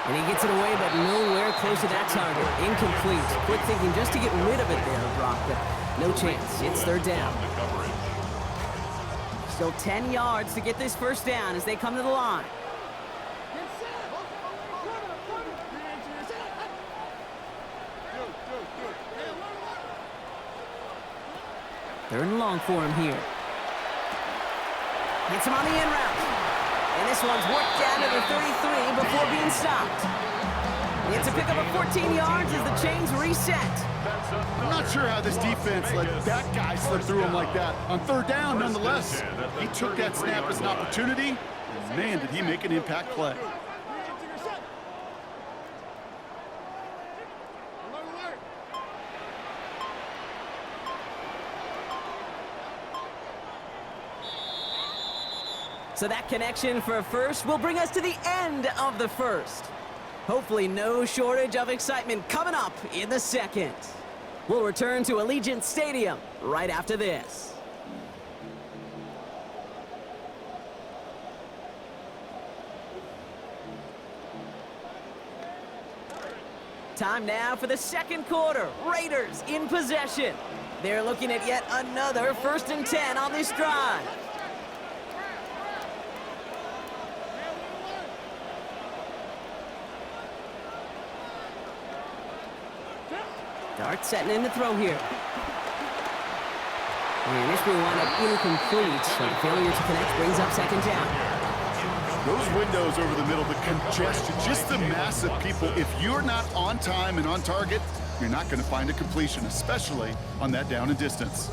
And he gets it away, but nowhere close to that target. Incomplete. Quick thinking just to get rid of it there, Brock, but no chance. It's third down. Still 10 yards to get this first down as they come to the line. Third and long for him here. Gets him on the in route. And this one's worked down to the 33 before being stopped. It's a pickup of 14 yards as the chains reset. I'm not sure how this defense let that guy slip through him like that. On third down, nonetheless, he took that snap as an opportunity, and man, did he make an impact play. So that connection for a first will bring us to the end of the first. Hopefully no shortage of excitement coming up in the second. We'll return to Allegiant Stadium right after this. Time now for the second quarter. Raiders in possession. They're looking at yet another 1st and 10 on this drive. Dart setting in the throw here. And this will wind up incomplete, so failure to connect brings up second down. Those windows over the middle, the congestion, just the mass of people. If you're not on time and on target, you're not going to find a completion, especially on that down and distance.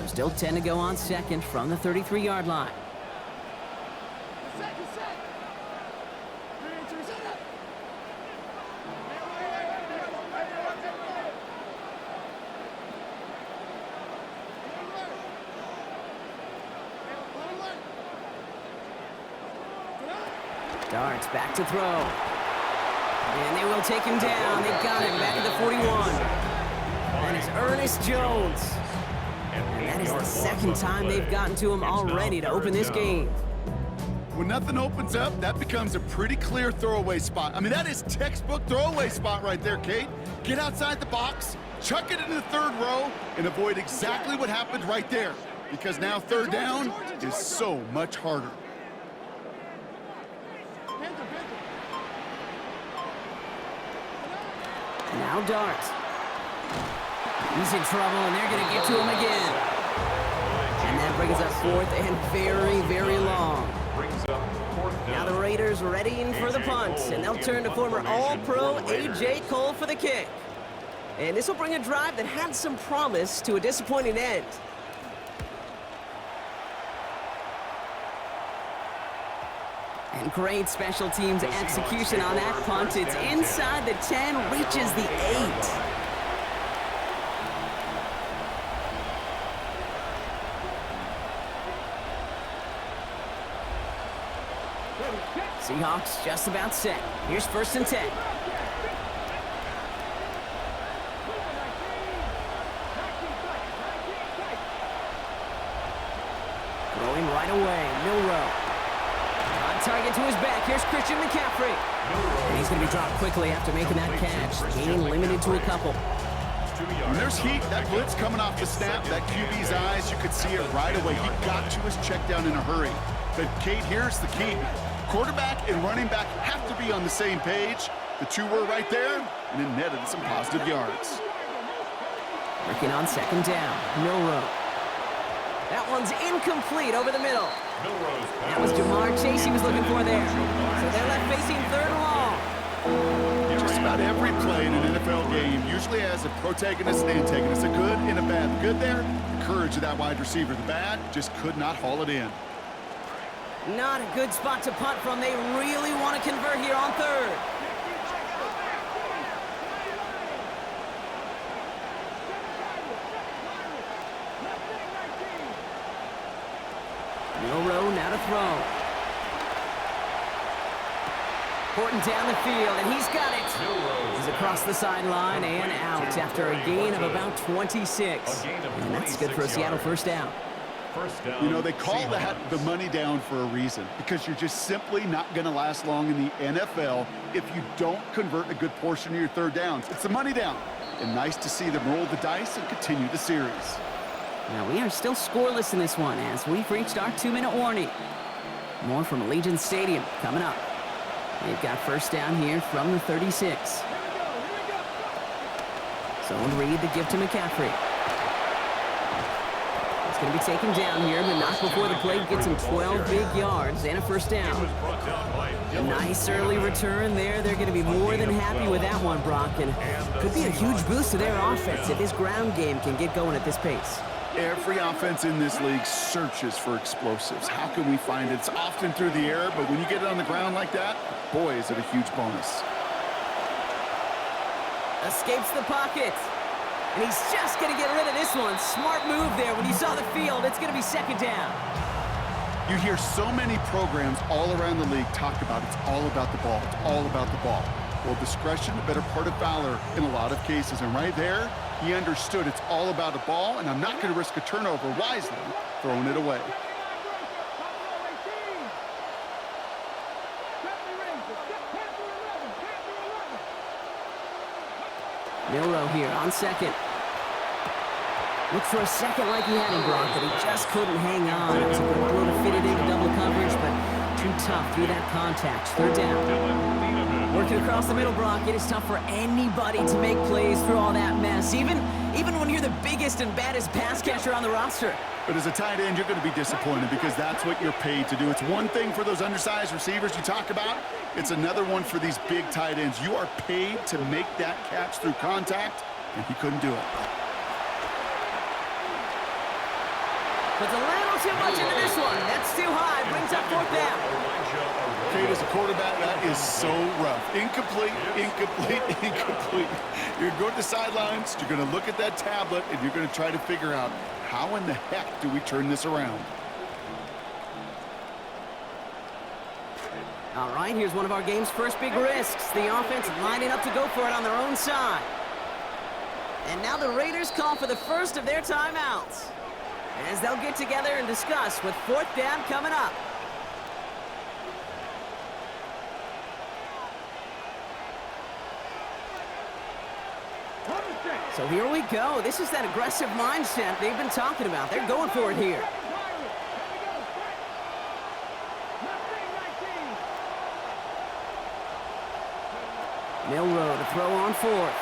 Still 10 to go on second from the 33-yard line. Darts back to throw. And they will take him down. They got him back at the 41. And it's Ernest Jones. And that is the second time they've gotten to him already to open this game. When nothing opens up, that becomes a pretty clear throwaway spot. I mean, that is textbook throwaway spot right there, Kate. Get outside the box, chuck it into the third row, and avoid exactly what happened right there. Because now third down is so much harder. Now Dart. He's in trouble, and they're going to get to him again. And that brings up 4th and very, very long. Now the Raiders readying for the punt, and they'll turn to former All-Pro A.J. Cole for the kick. And this will bring a drive that had some promise to a disappointing end. And great special teams execution on that punt. It's inside the 10, reaches the 8. Seahawks just about set. Here's 1st and 10. Throwing right away, Milroe. On target to his back. Here's Christian McCaffrey. And he's going to be dropped quickly after making that catch. Gain limited to a couple. When there's heat, that blitz coming off the snap, that QB's eyes, you could see it right away. He got to his check down in a hurry. But Kate, here's the key. Quarterback and running back have to be on the same page. The two were right there, and it netted some positive yards. Working on second down, Milroe. That one's incomplete over the middle. That was Jamar Chase he was looking for there. So they're left facing 3rd and long. Just about every play in an NFL game usually has a protagonist and antagonist, a good and a bad. The good there, the courage of that wide receiver. The bad just could not haul it in. Not a good spot to punt from. They really want to convert here on 3rd. Milroe now to throw. Porting down the field, and he's got it. He's across the sideline and out after a gain of about 26. And that's good for a Seattle first down. You know, they call that the money down for a reason, because you're just simply not going to last long in the NFL if you don't convert a good portion of your third downs. It's the money down. And nice to see them roll the dice and continue the series. Now, we are still scoreless in this one as we've reached our 2-minute warning. More from Allegiant Stadium coming up. They've got first down here from the 36. Zone read the give to McCaffrey. It's going to be taken down here, but not before the play gets him 12 big yards and a first down. A nice early return there. They're going to be more than happy with that one, Brock. And could be a huge boost to their offense if this ground game can get going at this pace. Every offense in this league searches for explosives. How can we find it? It's often through the air, but when you get it on the ground like that, boy, is it a huge bonus. Escapes the pocket. And he's just going to get rid of this one. Smart move there. When you saw the field, it's going to be second down. You hear so many programs all around the league talk about it's all about the ball. It's all about the ball. Well, discretion, the better part of valor in a lot of cases. And right there, he understood it's all about the ball, and I'm not going to risk a turnover wisely, throwing it away. Milroe here on second. Looked for a second like he had in Brock, but he just couldn't hang on. It was a good blow to fit it into double coverage, but too tough through that contact. Third down. Working across the middle, Brock, it is tough for anybody to make plays through all that mess, even when you're the biggest and baddest pass catcher on the roster. But as a tight end, you're going to be disappointed because that's what you're paid to do. It's one thing for those undersized receivers you talk about. It's another one for these big tight ends. You are paid to make that catch through contact, and he couldn't do it. Puts a little too much into this one. That's too high. Brings up fourth down. Kate, as a quarterback, that is so rough. Incomplete, incomplete, incomplete. You're going to go to the sidelines, you're going to look at that tablet, and you're going to try to figure out how in the heck do we turn this around? All right, here's one of our game's first big risks. The offense lining up to go for it on their own side. And now the Raiders call for the first of their timeouts, as they'll get together and discuss with fourth down coming up. So here we go. This is that aggressive mindset they've been talking about. They're going for it here. Milroe to throw on fourth.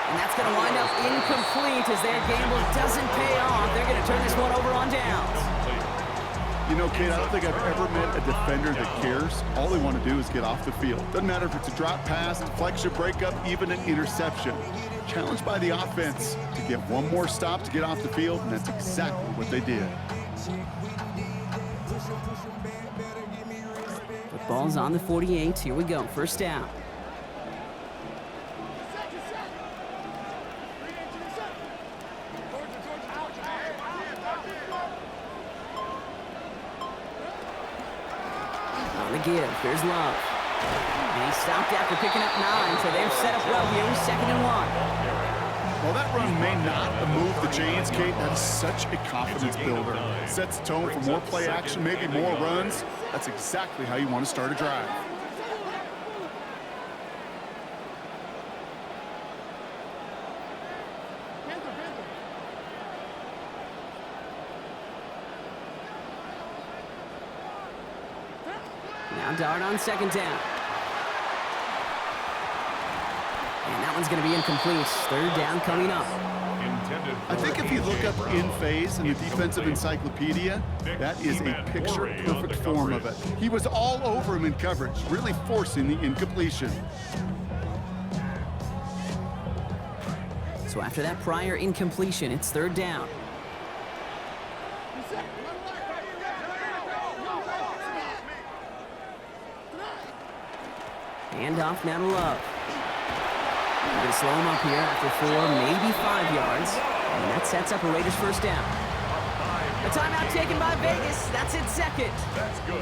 And that's going to wind up incomplete as their gamble doesn't pay off. They're going to turn this one over on downs. You know, Kate, I don't think I've ever met a defender that cares. All they want to do is get off the field. Doesn't matter if it's a drop pass, deflection, breakup, even an interception. Challenged by the offense to get one more stop to get off the field, and that's exactly what they did. Football's on the 48. Here we go. First down. Give. Here's Love. And he stopped after picking up 9, so they're set up well here. Second and 1. Well, that run may not move the chains, Kate. That's such a confidence builder. Sets the tone for more play action, maybe more runs. That's exactly how you want to start a drive. Now Dart on second down. And that one's going to be incomplete. Third down coming up. I think if you look up in phase in the defensive encyclopedia, that is a picture-perfect form of it. He was all over him in coverage, really forcing the incompletion. So after that prior incompletion, it's third down. Hand off now to Love. We're going to slow him up here after 4, maybe 5 yards. And that sets up a Raiders first down. A timeout taken by Vegas. That's its second.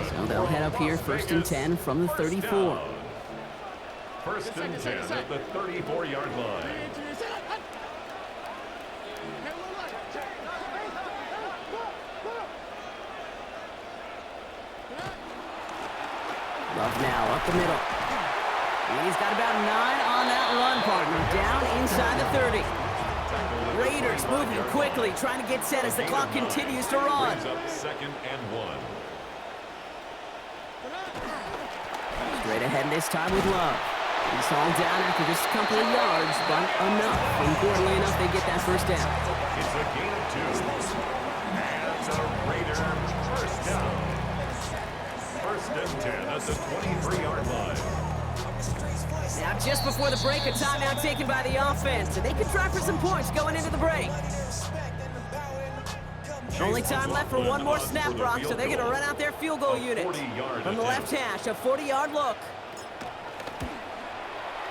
So they'll head up here, 1st and 10 from the 34. 1st and 10 at the 34-yard line. Love now, up the middle. And he's got about 9 on that run, partner. Down inside the 30. Raiders moving quickly, trying to get set as the clock continues to run. 2nd and 1. Straight ahead this time with Love. He's hauled down after just a couple of yards, but enough. Importantly enough, they get that first down. It's a gain of 2. And the Raiders first down. 1st and 10 at the 23-yard line. Now, just before the break, a timeout taken by the offense, and they could try for some points going into the break. Only time left for one more snap, Brock, so they're going to run out their field goal unit. From the left hash, a 40-yard look.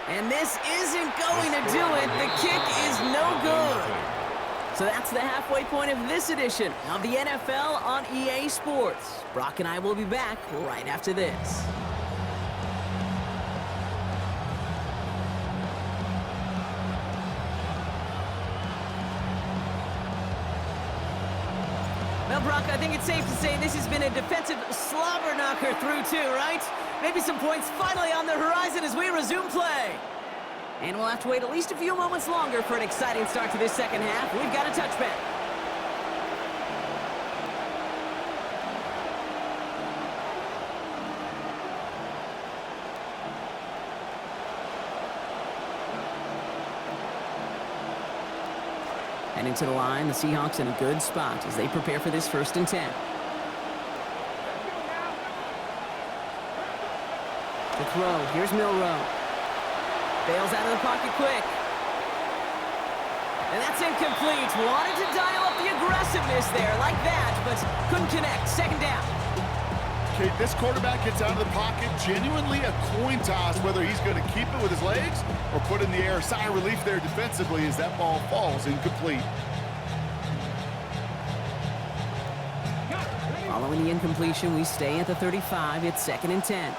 And this isn't going to do it. The kick is no good. So that's the halfway point of this edition of the NFL on EA Sports. Brock and I will be back right after this. Well, Brock, I think it's safe to say this has been a defensive slobber knocker through two, right? Maybe some points finally on the horizon as we resume play. And we'll have to wait at least a few moments longer for an exciting start to this second half. We've got a touchback. And into the line, the Seahawks in a good spot as they prepare for this 1st and 10. The throw, here's Milroe. Bails out of the pocket quick. And that's incomplete. Wanted to dial up the aggressiveness there like that, but couldn't connect. 2nd down. Okay, this quarterback gets out of the pocket. Genuinely a coin toss whether he's going to keep it with his legs or put in the air. Sigh of relief there defensively as that ball falls incomplete. Following the incompletion, we stay at the 35. It's 2nd and 10.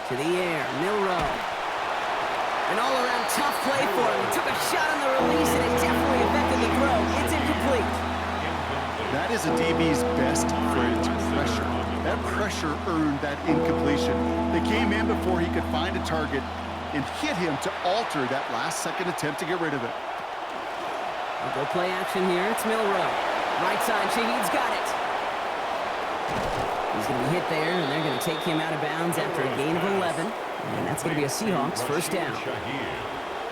To the air, Milroe. An all-around tough play for him. He took a shot on the release, and it definitely affected the throw. It's incomplete. That is a DB's best friend, pressure. That pressure earned that incompletion. They came in before he could find a target and hit him to alter that last-second attempt to get rid of it. We'll go play action here. It's Milroe. Right side, Shaheed's got it. He's going to be hit there, and they're going to take him out of bounds after a gain of 11. And that's going to be a Seahawks 1st down.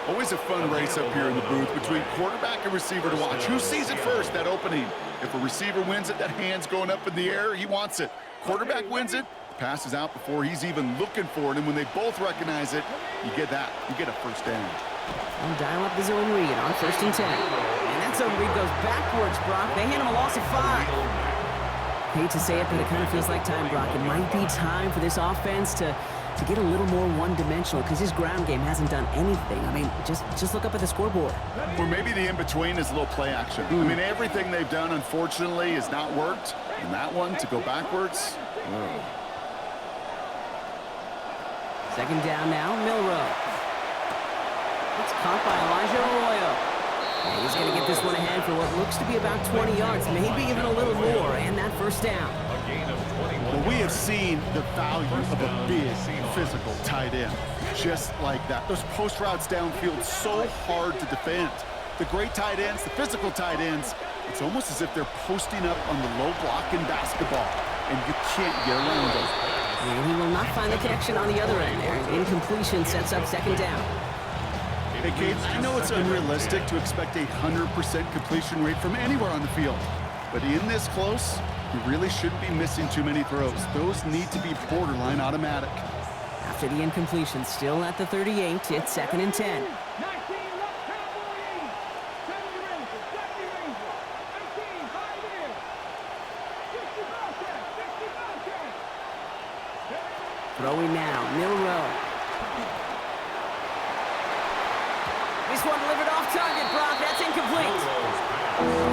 Always a fun race up here in the booth between quarterback and receiver to watch. Who sees it first, that opening? If a receiver wins it, that hand's going up in the air, he wants it. Quarterback wins it, passes out before he's even looking for it, and when they both recognize it, you get that. You get a 1st down. And dial up the zone read on 1st and 10. And that zone read goes backwards, Brock. They hand him a loss of 5. Hate to say it, but it kind of feels like time, Brock. It might be time for this offense to get a little more one-dimensional because his ground game hasn't done anything. I mean, just look up at the scoreboard. Or maybe the in-between is a little play action. I mean, everything they've done, unfortunately, has not worked. And that one, to go backwards, 2nd down now, Milroe. It's caught by Elijah Arroyo. And he's going to get this one ahead for what looks to be about 20 yards, maybe even a little more, and that 1st down. Well, we have seen the value of a big, physical tight end. Just like that. Those post routes downfield, so hard to defend. The great tight ends, the physical tight ends, it's almost as if they're posting up on the low block in basketball, and you can't get around them. And he will not find the connection on the other end there. Incompletion sets up 2nd down. Hey, Kate, I know it's unrealistic to expect a 100% completion rate from anywhere on the field. But in this close, you really shouldn't be missing too many throws. Those need to be borderline automatic. After the incompletion, still at the 38, it's 2nd and 10. Throwing now, Milroe. This one delivered off target, Brock. That's incomplete.